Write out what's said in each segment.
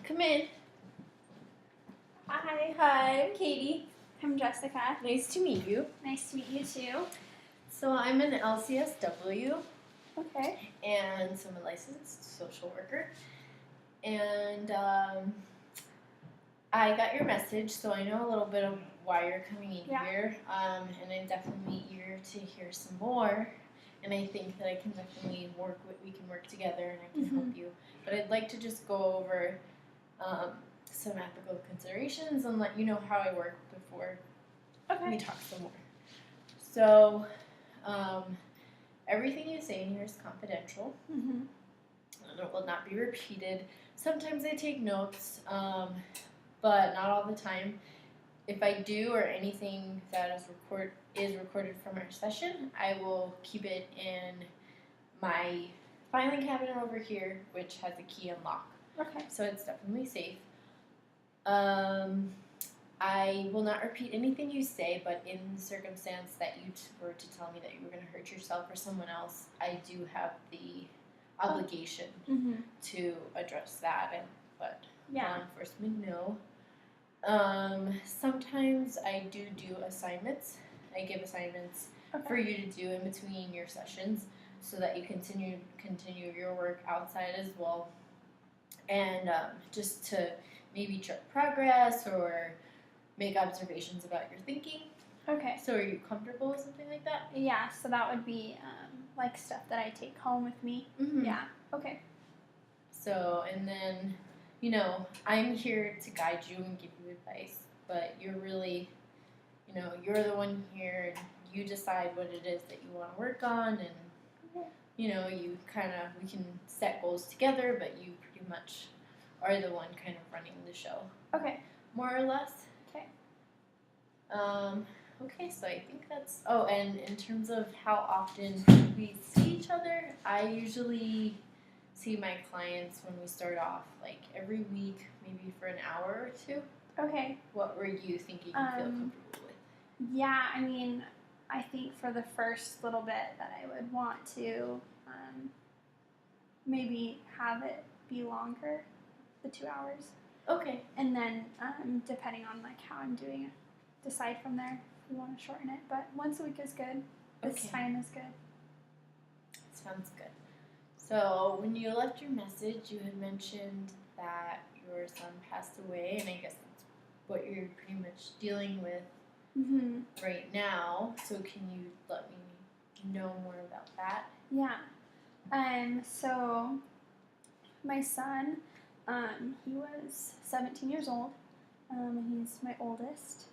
Come in. Hi, I'm Katie. I'm Jessica. Nice to meet you. Nice to meet you too. So I'm an LCSW, Okay. and so I'm a licensed social worker. And I got your message, so I know a little bit of why you're coming in here. And I'm definitely eager to hear some more. And I think that I can definitely we can work together and I can help you. But I'd like to just go over some ethical considerations and let you know how I work before we talk some more. So, everything you say in here is confidential. And it will not be repeated. Sometimes I take notes, but not all the time. If I do, or anything that is recorded from our session, I will keep it in my filing cabinet over here, which has a key and lock. Okay. So it's definitely safe. I will not repeat anything you say, but in the circumstance that you were to tell me that you were going to hurt yourself or someone else, I do have the obligation to address that and let law enforcement know. Sometimes I do assignments. I give assignments for you to do in between your sessions so that you continue your work outside as well. And just to maybe check progress or make observations about your thinking. Okay. So are you comfortable with something like that? Yeah, so that would be like stuff that I take home with me. Yeah. Okay. So, and then, I'm here to guide you and give you advice, but you're really, you're the one here and you decide what it is that you want to work on and, we can set goals together, but you pretty much are the one kind of running the show. Okay. More or less. Okay. Okay, so I think that's, and in terms of how often we see each other, I usually see my clients when we start off, like every week, maybe for an hour or two. Okay. What were you thinking you feel comfortable with? Yeah, I mean, I think for the first little bit that I would want to maybe have it be longer, the 2 hours. Okay. And then depending on like how I'm doing, decide from there if we want to shorten it. But once a week is good. This time is good. Sounds good. So when you left your message, you had mentioned that your son passed away, and I guess that's what you're pretty much dealing with right now. So can you let me know more about that? Yeah. So my son, he was 17 years old. He's my oldest.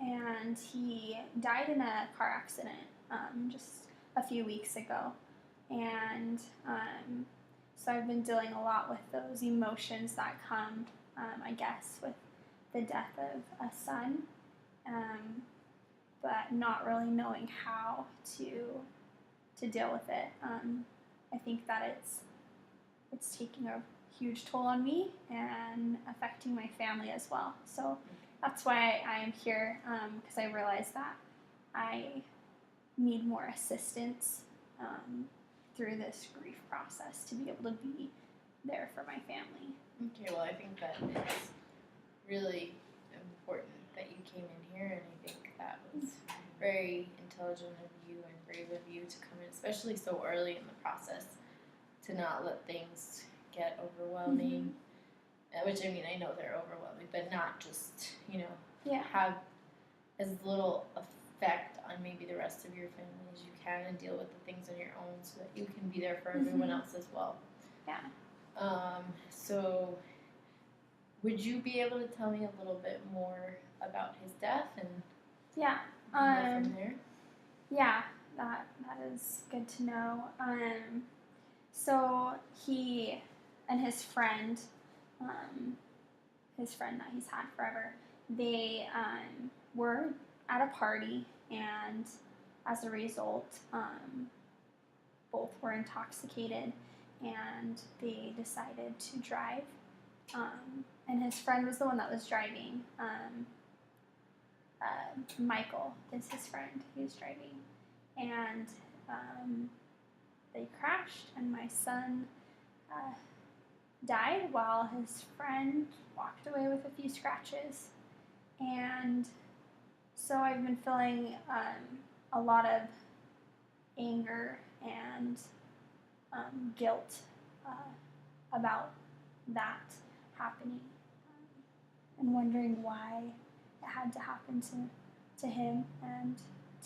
And he died in a car accident just a few weeks ago. And so I've been dealing a lot with those emotions that come, I guess, with the death of a son, but not really knowing how to deal with it. I think that it's taking a huge toll on me and affecting my family as well. So that's why I am here, because I realize that I need more assistance through this grief process to be able to be there for my family. Okay, well, I think that it's really important that you came in here, and I think that was very intelligent of you and brave of you to come in, especially so early in the process, to not let things get overwhelming. Which, I mean, I know they're overwhelming, but not just, have as little effect on maybe the rest of your family as you can, and deal with the things on your own so that you can be there for everyone else as well. Yeah. So would you be able to tell me a little bit more about his death and go from there? Yeah, that is good to know. So he and his friend that he's had forever, they were at a party, and as a result, both were intoxicated, and they decided to drive. And his friend was the one that was driving. Michael is his friend. He was driving, and they crashed, and my son died while his friend walked away with a few scratches. And so I've been feeling a lot of anger and guilt about that happening, and wondering why it had to happen to him and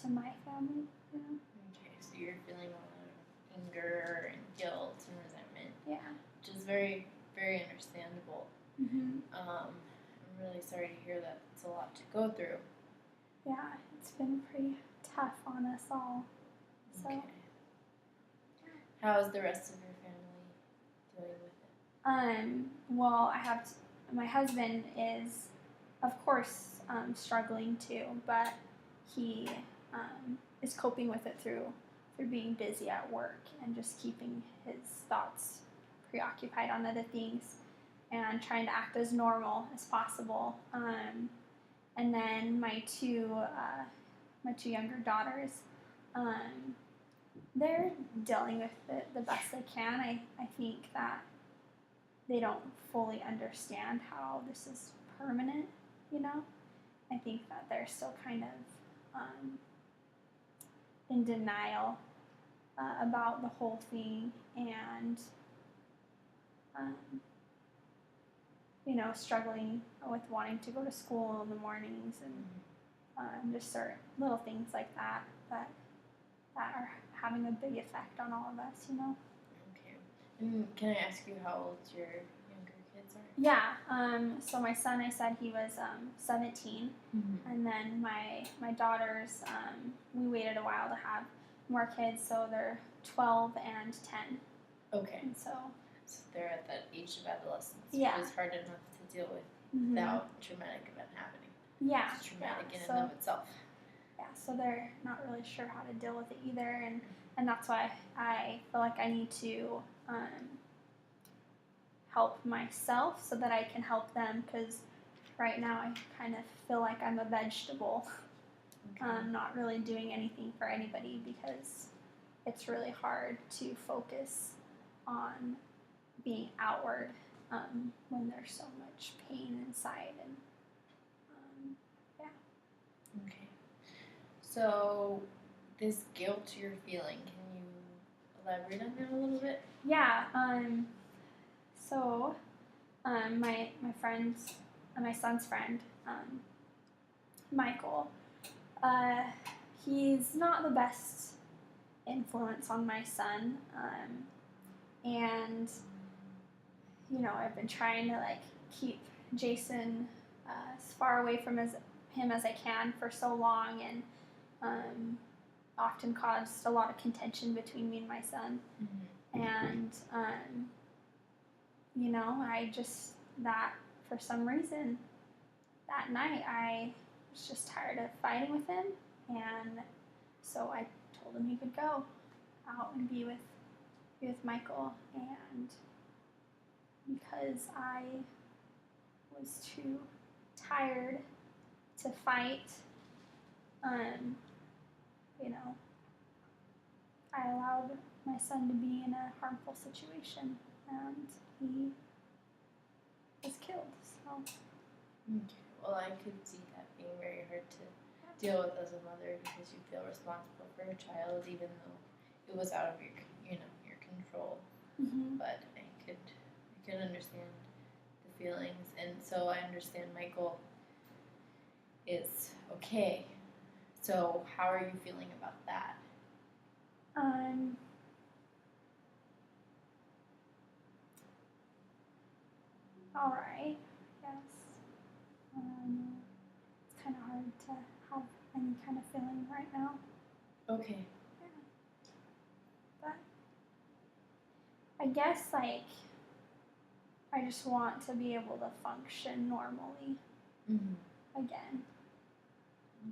to my family. You know? Okay, so you're feeling a lot of anger and guilt and resentment, Yeah. which is very, very understandable. Mhm. I'm really sorry to hear that. It's a lot to go through. Yeah, it's been pretty tough on us all. So. Okay. How is the rest of your family dealing with it? Well, my husband is, of course, struggling too, but he is coping with it through being busy at work and just keeping his thoughts preoccupied on other things and trying to act as normal as possible. And then my two younger daughters, they're dealing with it the best they can. I think that they don't fully understand how this is permanent, you know? I think that they're still kind of in denial about the whole thing, and, struggling with wanting to go to school in the mornings and just certain little things like that, but that are having a big effect on all of us, you know? Okay. And can I ask you how old your younger kids are? Yeah. So my son, I said he was 17, and then my daughters, we waited a while to have more kids, so they're 12 and 10. Okay. And so they're at that age of adolescence, Yeah. which is hard enough to deal with mhm. without a traumatic event happening. Yeah. It's traumatic yeah. in So and of itself. yeah, so they're not really sure how to deal with it either, and that's why I feel like I need to help myself so that I can help them, because right now I kind of feel like I'm a vegetable, Okay. not really doing anything for anybody, because it's really hard to focus on being outward when there's so much pain inside. And Okay. So this guilt you're feeling, can you elaborate on that a little bit? yeah, so my friend's my son's friend, Michael, he's not the best influence on my son, and I've been trying to keep Jason as far away from him as I can for so long, and often caused a lot of contention between me and my son. And I just, that for some reason that night I was just tired of fighting with him, and so I told him he could go out and be with Michael. And because I was too tired to fight, I allowed my son to be in a harmful situation, and he was killed. So Okay. Well, I could see that being very hard to deal with as a mother, because you feel responsible for a child even though it was out of your control. But I could understand the feelings, and so I understand Michael is okay. So how are you feeling about that? All right. Yes. It's kind of hard to have any kind of feeling right now. Okay. Yeah. But I guess I just want to be able to function normally again.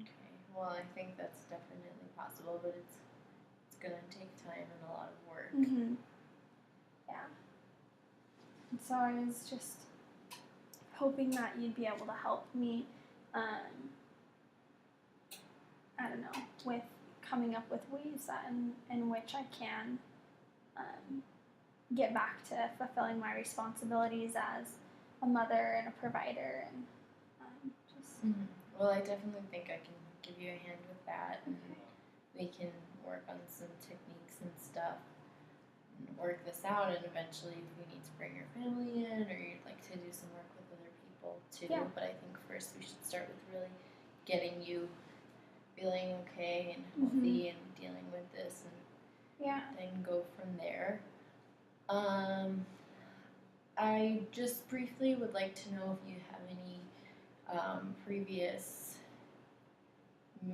Okay. Well, I think that's definitely possible, but it's gonna take time and a lot of work. Yeah. And so I was just hoping that you'd be able to help me, I don't know, with coming up with ways in which I can get back to fulfilling my responsibilities as a mother and a provider, and just Well, I definitely think I can give you a hand with that, and we can work on some techniques and stuff and work this out. And eventually, if we need to bring your family in, or you'd like to do some work with other people too. Yeah. But I think first we should start with really getting you feeling okay and healthy and dealing with this, and yeah. then go from there. I just briefly would like to know if you have any previous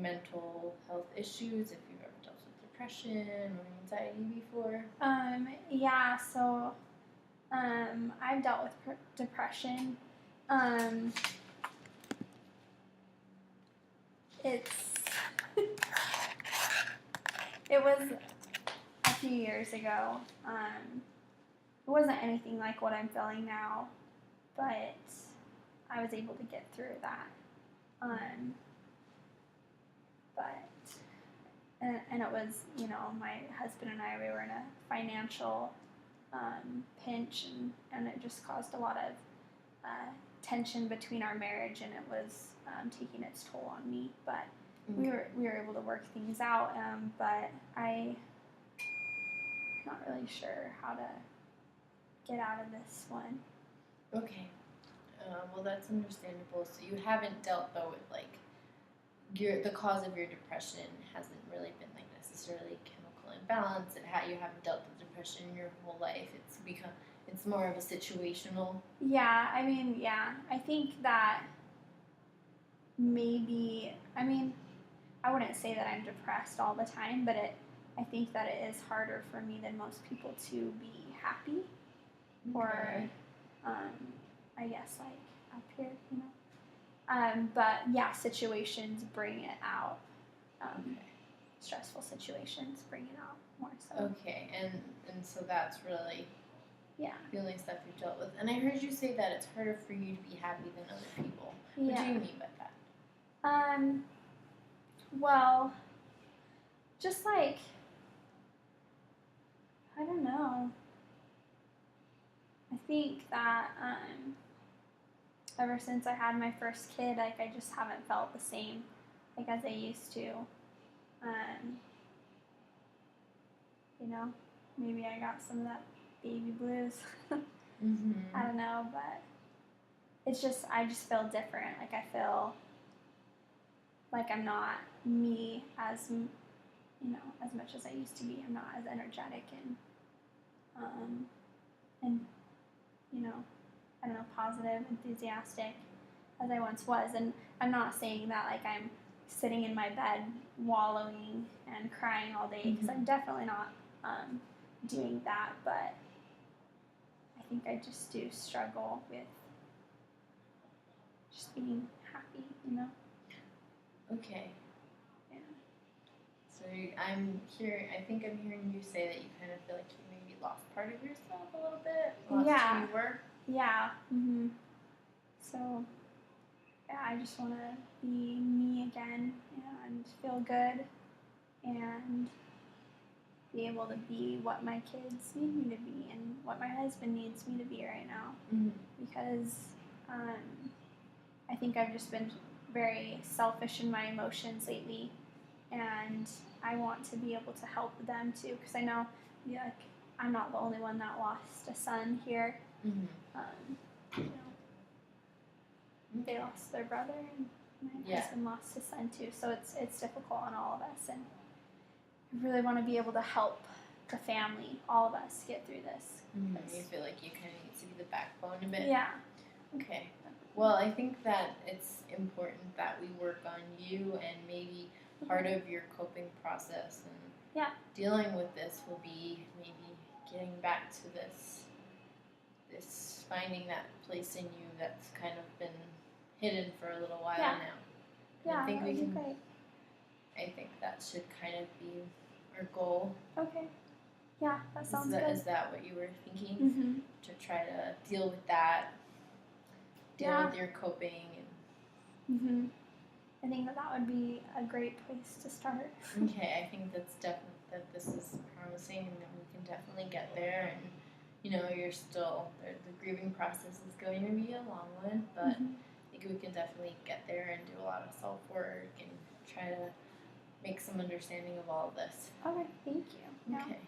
mental health issues, if you've ever dealt with depression or anxiety before. Yeah, so I've dealt with depression. It's it was a few years ago. It wasn't anything like what I'm feeling now, but I was able to get through that. And it was, my husband and I, we were in a financial pinch, and it just caused a lot of tension between our marriage, and it was taking its toll on me. But we were able to work things out. But I'm not really sure how to get out of this one. Okay. Well, that's understandable. So you haven't dealt though with the cause of your depression hasn't really been like necessarily chemical imbalance. You haven't dealt with depression in your whole life. It's more of a situational. Yeah, I think that maybe, I wouldn't say that I'm depressed all the time, but I think that it is harder for me than most people to be happy, or I guess like up here, but yeah, situations bring it out. Stressful situations bring it out more so. Okay, and so that's really Yeah. the only stuff you've dealt with. And I heard you say that it's harder for you to be happy than other people. Yeah. What do you mean by that? Well, just like, I don't know. I think that ever since I had my first kid, like I just haven't felt the same like as I used to. Maybe I got some of that baby blues. I don't know, but I just feel different. Like I feel like I'm not me as as much as I used to be. I'm not as energetic and I don't know, positive, enthusiastic as I once was. And I'm not saying that like I'm sitting in my bed wallowing and crying all day, because I'm definitely not doing that, but I think I just do struggle with just being happy, Okay. Yeah. So I think I'm hearing you say that you kind of feel like you maybe lost part of yourself a little bit. Lost who you were. Yeah. So, yeah, I just want to be me again and feel good and be able to be what my kids need me to be and what my husband needs me to be right now. Because I think I've just been very selfish in my emotions lately, and I want to be able to help them too, because I know I'm not the only one that lost a son here. They lost their brother, and my husband lost his son too. So it's difficult on all of us, and I really want to be able to help the family, all of us, get through this. You feel like you kind of need to be the backbone of it. Yeah. Okay. Well, I think that it's important that we work on you, and maybe part of your coping process and dealing with this will be maybe getting back to this finding that place in you that's kind of been hidden for a little while now. Yeah, I think that would be great. I think that should kind of be our goal. Okay. Yeah, that sounds good. Is that what you were thinking? To try to deal with that, deal with your coping. I think that would be a great place to start. Okay, I think that's definitely that this is promising, and that we can definitely get there. And you know, you're still, the grieving process is going to be a long one, but Mhm. I think we can definitely get there and do a lot of self work and try to make some understanding of all of this. Okay, thank you. Yeah. Okay.